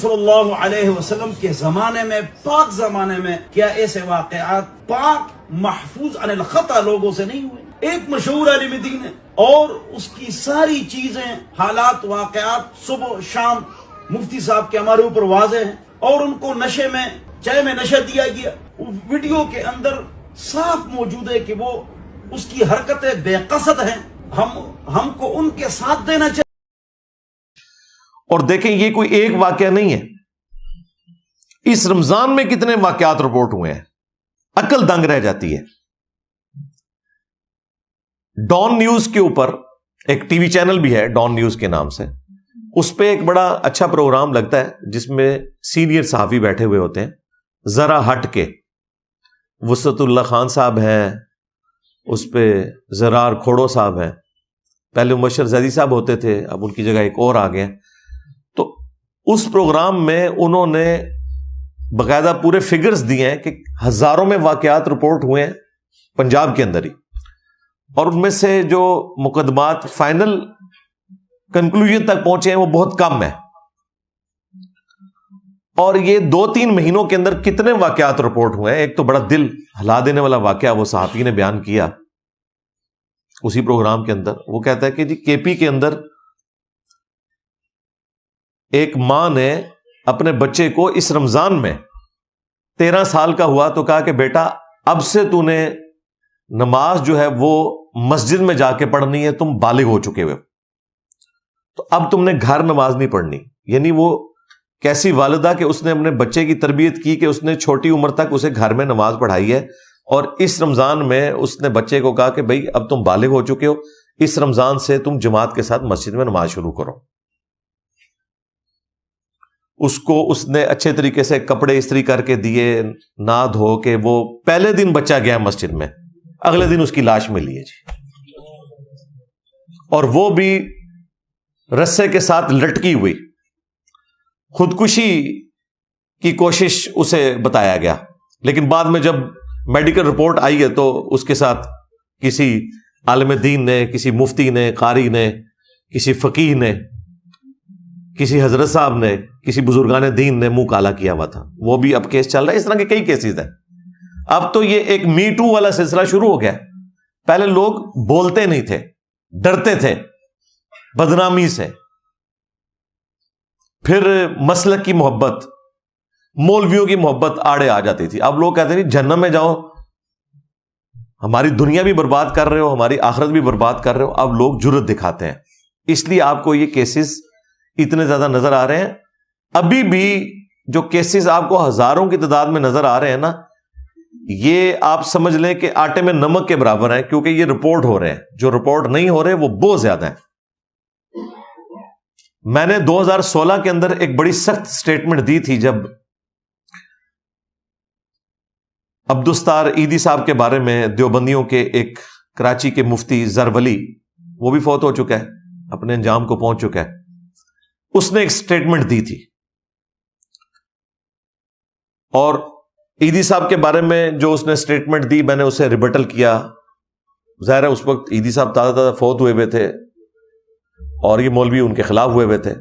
صلی اللہ علیہ وسلم کے زمانے میں، پاک زمانے میں، کیا ایسے واقعات پاک محفوظ عن الخطا لوگوں سے نہیں ہوئے؟ ایک مشہور عالم دین ہے اور اس کی ساری چیزیں، حالات، واقعات صبح شام مفتی صاحب کے ہمارے اوپر واضح ہیں، اور ان کو نشے میں، چائے میں نشہ دیا گیا۔ ویڈیو کے اندر صاف موجود ہے کہ وہ اس کی حرکتیں بے قصد ہیں، ہم کو ان کے ساتھ دینا چاہیے۔ اور دیکھیں یہ کوئی ایک واقعہ نہیں ہے، اس رمضان میں کتنے واقعات رپورٹ ہوئے ہیں، عقل دنگ رہ جاتی ہے۔ ڈان نیوز کے اوپر ایک ٹی وی چینل بھی ہے ڈان نیوز کے نام سے، اس پہ ایک بڑا اچھا پروگرام لگتا ہے جس میں سینئر صحافی بیٹھے ہوئے ہوتے ہیں، ذرا ہٹ کے۔ وسعت اللہ خان صاحب ہیں، اس پہ زرار کھوڑو صاحب ہیں، پہلے مبشر زیدی صاحب ہوتے تھے، اب ان کی جگہ ایک اور آ گئے۔ تو اس پروگرام میں انہوں نے باقاعدہ پورے فگرز دیے ہیں کہ ہزاروں میں واقعات رپورٹ ہوئے ہیں پنجاب کے اندر ہی، اور ان میں سے جو مقدمات فائنل کنکلوژن تک پہنچے ہیں وہ بہت کم ہے۔ اور یہ 2-3 مہینوں کے اندر کتنے واقعات رپورٹ ہوئے ہیں۔ ایک تو بڑا دل ہلا دینے والا واقعہ وہ صحافی نے بیان کیا اسی پروگرام کے اندر، وہ کہتا ہے کہ جی کے پی کے اندر ایک ماں نے اپنے بچے کو اس رمضان میں 13 سال کا ہوا تو کہا کہ بیٹا اب سے تو نے نماز جو ہے وہ مسجد میں جا کے پڑھنی ہے، تم بالغ ہو چکے ہوئے، تو اب تم نے گھر نماز نہیں پڑھنی۔ یعنی وہ کیسی والدہ کہ اس نے اپنے بچے کی تربیت کی کہ اس نے چھوٹی عمر تک اسے گھر میں نماز پڑھائی ہے، اور اس رمضان میں اس نے بچے کو کہا کہ بھائی اب تم بالغ ہو چکے ہو، اس رمضان سے تم جماعت کے ساتھ مسجد میں نماز شروع کرو۔ اس کو اس نے اچھے طریقے سے کپڑے استری کر کے دیے، نہا دھو کے، وہ پہلے دن بچہ گیا مسجد میں، اگلے دن اس کی لاش ملی ہے جی، اور وہ بھی رسے کے ساتھ لٹکی ہوئی، خودکشی کی کوشش اسے بتایا گیا، لیکن بعد میں جب میڈیکل رپورٹ آئی ہے تو اس کے ساتھ کسی عالم دین نے، کسی مفتی نے، قاری نے، کسی فقیہ نے، کسی حضرت صاحب نے، کسی بزرگان دین نے منہ کالا کیا ہوا تھا، وہ بھی اب کیس چل رہا ہے۔ اس طرح کے کئی کیسز ہیں۔ اب تو یہ ایک می ٹو والا سلسلہ شروع ہو گیا۔ پہلے لوگ بولتے نہیں تھے، ڈرتے تھے بدنامی سے، پھر مسلک کی محبت، مولویوں کی محبت آڑے آ جاتی تھی۔ اب لوگ کہتے ہیں جہنم میں جاؤ، ہماری دنیا بھی برباد کر رہے ہو، ہماری آخرت بھی برباد کر رہے ہو۔ اب لوگ جرت دکھاتے ہیں، اس لیے آپ کو یہ کیسز اتنے زیادہ نظر آ رہے ہیں۔ ابھی بھی جو کیسز آپ کو ہزاروں کی تعداد میں نظر آ رہے ہیں نا، یہ آپ سمجھ لیں کہ آٹے میں نمک کے برابر ہیں، کیونکہ یہ رپورٹ ہو رہے ہیں۔ جو رپورٹ نہیں ہو رہے وہ بہت زیادہ ہیں۔ میں نے 2016 کے اندر ایک بڑی سخت سٹیٹمنٹ دی تھی جب عبدالستار عیدی صاحب کے بارے میں، دیوبندیوں کے ایک کراچی کے مفتی زر ولی، وہ بھی فوت ہو چکا ہے، اپنے انجام کو پہنچ چکا ہے، اس نے ایک سٹیٹمنٹ دی تھی، اور عیدی صاحب کے بارے میں جو اس نے سٹیٹمنٹ دی میں نے اسے ریبٹل کیا۔ ظاہر ہے اس وقت عیدی صاحب تازہ فوت ہوئے ہوئے تھے اور یہ مولوی ان کے خلاف ہوئے تھے،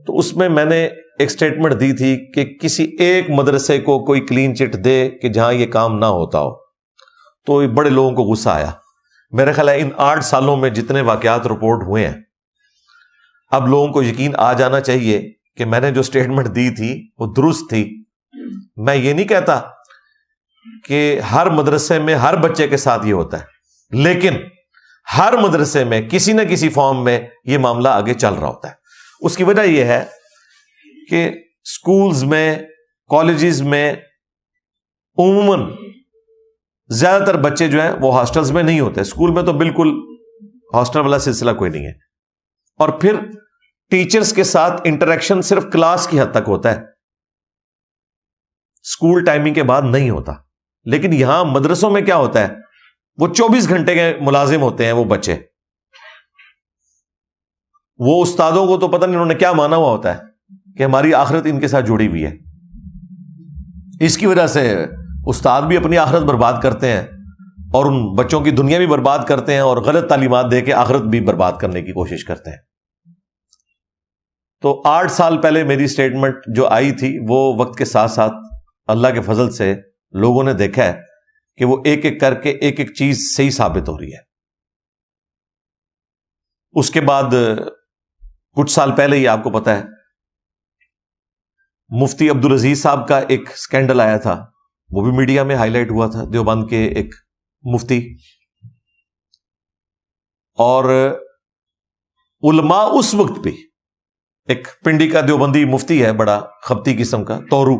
تو اس میں نے ایک سٹیٹمنٹ دی تھی کہ کسی ایک مدرسے کو کوئی کلین چٹ دے کہ جہاں یہ کام نہ ہوتا ہو، تو بڑے لوگوں کو غصہ آیا۔ میرے خیال ہے ان 8 سالوں میں جتنے واقعات رپورٹ ہوئے ہیں، اب لوگوں کو یقین آ جانا چاہیے کہ میں نے جو سٹیٹمنٹ دی تھی وہ درست تھی۔ میں یہ نہیں کہتا کہ ہر مدرسے میں ہر بچے کے ساتھ یہ ہوتا ہے، لیکن ہر مدرسے میں کسی نہ کسی فارم میں یہ معاملہ آگے چل رہا ہوتا ہے۔ اس کی وجہ یہ ہے کہ سکولز میں، کالجز میں عموماً زیادہ تر بچے جو ہیں وہ ہاسٹلز میں نہیں ہوتے۔ اسکول میں تو بالکل ہاسٹل والا سلسلہ کوئی نہیں ہے، اور پھر ٹیچرز کے ساتھ انٹریکشن صرف کلاس کی حد تک ہوتا ہے، اسکول ٹائمنگ کے بعد نہیں ہوتا۔ لیکن یہاں مدرسوں میں کیا ہوتا ہے، وہ 24 گھنٹے کے ملازم ہوتے ہیں وہ بچے، وہ استادوں کو تو پتہ نہیں انہوں نے کیا مانا ہوا ہوتا ہے کہ ہماری آخرت ان کے ساتھ جڑی ہوئی ہے۔ اس کی وجہ سے استاد بھی اپنی آخرت برباد کرتے ہیں اور ان بچوں کی دنیا بھی برباد کرتے ہیں، اور غلط تعلیمات دے کے آخرت بھی برباد کرنے کی کوشش کرتے ہیں۔ تو 8 سال پہلے میری سٹیٹمنٹ جو آئی تھی وہ وقت کے ساتھ ساتھ اللہ کے فضل سے لوگوں نے دیکھا ہے کہ وہ ایک ایک کر کے ایک ایک چیز صحیح ثابت ہو رہی ہے. اس کے بعد کچھ سال پہلے ہی آپ کو پتا ہے مفتی عبدالعزیز صاحب کا ایک سکینڈل آیا تھا, وہ بھی میڈیا میں ہائی لائٹ ہوا تھا, دیوبند کے ایک مفتی. اور علماء اس وقت بھی, ایک پنڈی کا دیوبندی مفتی ہے بڑا خبتی قسم کا, تورو,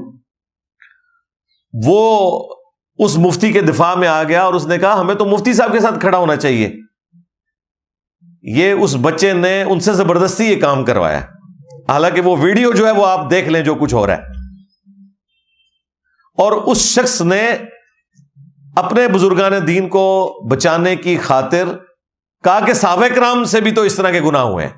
وہ اس مفتی کے دفاع میں آ گیا اور اس نے کہا ہمیں تو مفتی صاحب کے ساتھ کھڑا ہونا چاہیے, یہ اس بچے نے ان سے زبردستی یہ کام کروایا. حالانکہ وہ ویڈیو جو ہے وہ آپ دیکھ لیں جو کچھ ہو رہا ہے. اور اس شخص نے اپنے بزرگان دین کو بچانے کی خاطر کہا کہ صحابہ کرام سے بھی تو اس طرح کے گناہ ہوئے ہیں.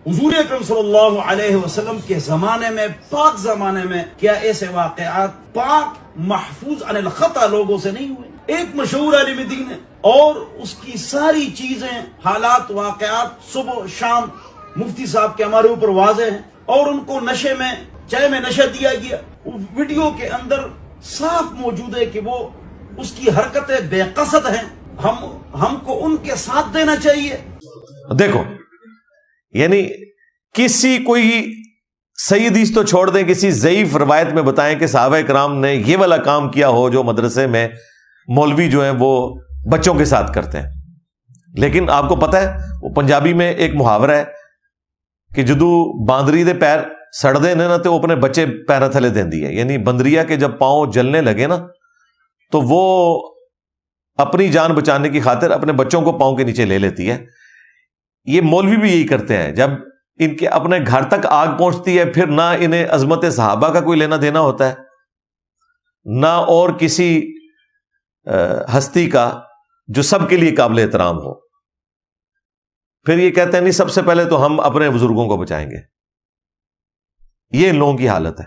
حضور اکرم صلی اللہ علیہ وسلم کے زمانے میں, پاک زمانے میں, کیا ایسے واقعات پاک محفوظ عن الخطا لوگوں سے نہیں ہوئے؟ ایک مشہور عالم دین ہے اور اس کی ساری چیزیں, حالات, واقعات صبح شام مفتی صاحب کے ہمارے اوپر واضح ہیں, اور ان کو نشے میں, چائے میں نشہ دیا گیا. ویڈیو کے اندر صاف موجود ہے کہ وہ اس کی حرکتیں بے قصد ہیں. ہم کو ان کے ساتھ دینا چاہیے. دیکھو, یعنی کسی کوئی صحیح حدیث تو چھوڑ دیں, کسی ضعیف روایت میں بتائیں کہ صحابہ کرام نے یہ والا کام کیا ہو جو مدرسے میں مولوی جو ہیں وہ بچوں کے ساتھ کرتے ہیں. لیکن آپ کو پتہ ہے وہ پنجابی میں ایک محاورہ ہے کہ جدو باندری دے پیر سڑ دے نا تو وہ اپنے بچے پیرا تھلے دیندی ہے. یعنی بندریا کے جب پاؤں جلنے لگے نا تو وہ اپنی جان بچانے کی خاطر اپنے بچوں کو پاؤں کے نیچے لے لیتی ہے. یہ مولوی بھی یہی کرتے ہیں, جب ان کے اپنے گھر تک آگ پہنچتی ہے پھر نہ انہیں عظمت صحابہ کا کوئی لینا دینا ہوتا ہے, نہ اور کسی ہستی کا جو سب کے لیے قابل احترام ہو. پھر یہ کہتے ہیں نہیں, سب سے پہلے تو ہم اپنے بزرگوں کو بچائیں گے. یہ ان لوگوں کی حالت ہے.